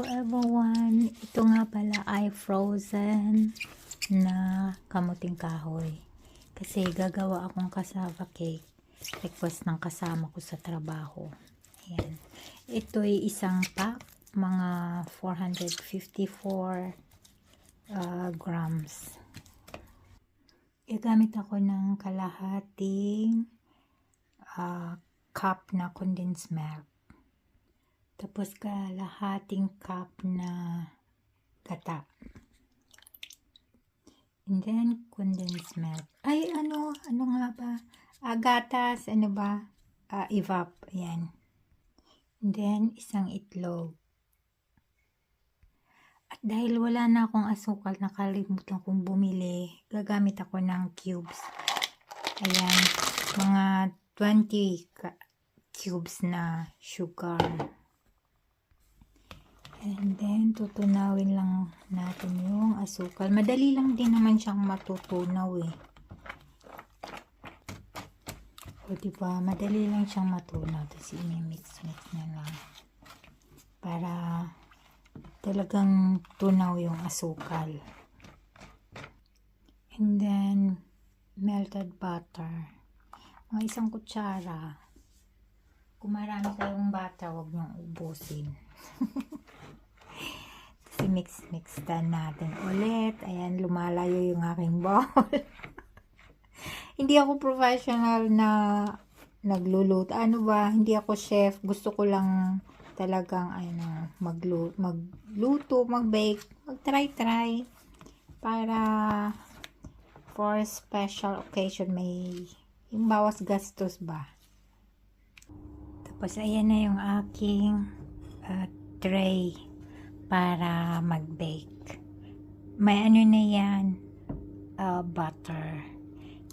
everyone! Ito nga pala ay frozen na kamuting kahoy. Kasi gagawa akong cassava cake. Request ng kasama ko sa trabaho. Ayan. Ito ay isang pack. Mga 454 grams. Gagamit ako ng kalahating cup na condensed milk. Tapos kalahating cup na gata. And then condensed milk. Ay, ano nga ba? Gatas, evap. Ayan. And then isang itlog. At dahil wala na akong asukal, nakalimutan kong bumili, gagamit ako ng cubes. Ayan, mga 20 cubes na sugar. And then, tutunawin lang natin yung asukal. Madali lang din naman siyang matutunaw eh. O diba, madali lang siyang matunaw. Tapos i-mix-mix na lang. Para talagang tunaw yung asukal. And then, melted butter. Mga isang kutsara. Kung marami kayong butter, huwag niyong ubusin. Kasi mix-mix natin ulit. Ayan, lumalayo yung aking bowl. Hindi ako professional na nagluluto. Ano ba? Hindi ako chef. Gusto ko lang talagang magluto, mag-bake, mag-try para for special occasion may yung bawas gastos ba. Tapos ayan na yung aking tray para mag-bake. May ano na yan, butter.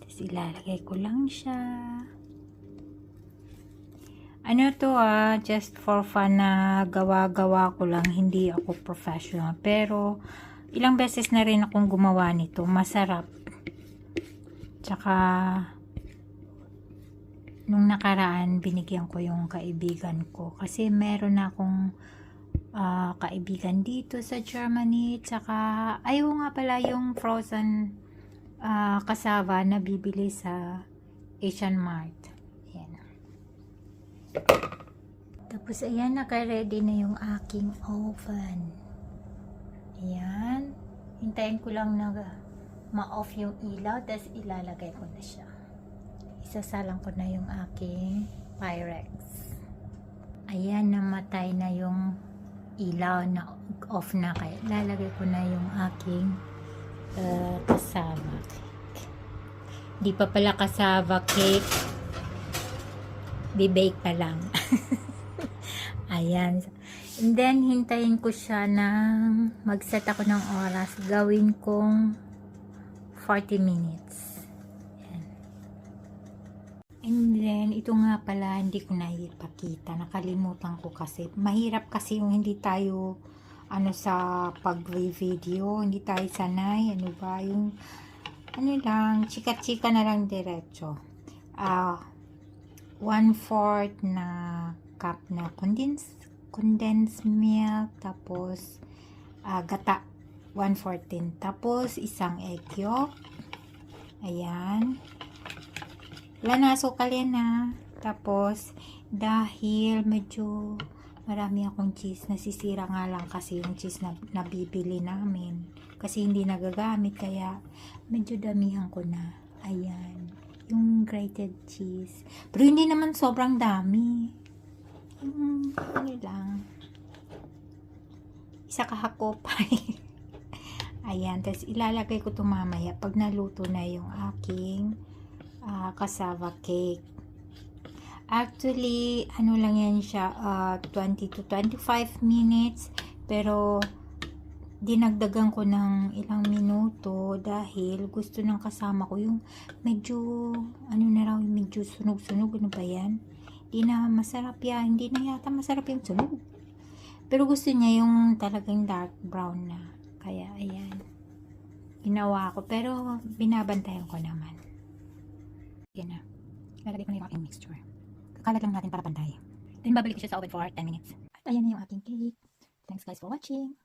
Tapos ilalagay ko lang siya. Ano to just for fun na gawa-gawa ko lang, hindi ako professional. Pero ilang beses na rin akong gumawa nito, masarap. Tsaka nung nakaraan binigyan ko yung kaibigan ko kasi meron akong kaibigan dito sa Germany. Tsaka ayaw nga pala yung frozen cassava na bibili sa Asian Mart. Tapos ayan, naka-ready na yung aking oven. Ayan. Hintayin ko lang na ma-off yung ilaw, tapos ilalagay ko na siya. Isasalang ko na yung aking Pyrex. Ayan, namatay na yung ilaw, na off na, kaya ilalagay ko na yung aking cassava cake. Di pa pala cassava cake, bibake pa lang. Ayan. And then, hintayin ko siya ng mag-set ako ng oras. Gawin kong 40 minutes. Ayan. And then, ito nga pala, hindi ko na ipakita. Nakalimutan ko kasi. Mahirap kasi yung hindi tayo sa pag-video. Hindi tayo sanay. Ano ba? Yung lang, chika-chika na lang diretso. 1/4 na cup na condensed milk, tapos gata 1/4 din, tapos isang egg yolk. Ayan, wala na asukal yan na. Tapos dahil medyo marami akong cheese, nasisira nga lang kasi yung cheese na nabibili namin kasi hindi nagagamit, kaya medyo damihan ko na. Ayan, yung grated cheese. Pero hindi naman sobrang dami. Ano lang. Isa kahakopay. Ayan. Tapos ilalagay ko ito mamaya pag naluto na yung aking cassava cake. Actually, ano lang yan siya, 20 to 25 minutes. Pero dinagdagan ko ng ilang minuto dahil gusto ng kasama ko yung medyo medyo sunog-sunog. Ano ba yan? Hindi na masarap yan. Hindi na yata masarap yung sunog. Pero gusto niya yung talagang dark brown na. Kaya ayan, ginawa ko. Pero binabantayan ko naman. Yan na. Lalagay ko na yung aking mixture. Kakalat lang natin para pantay. Then babalik ko siya sa oven for 10 minutes. At ayan na yung aking cake. Thanks guys for watching.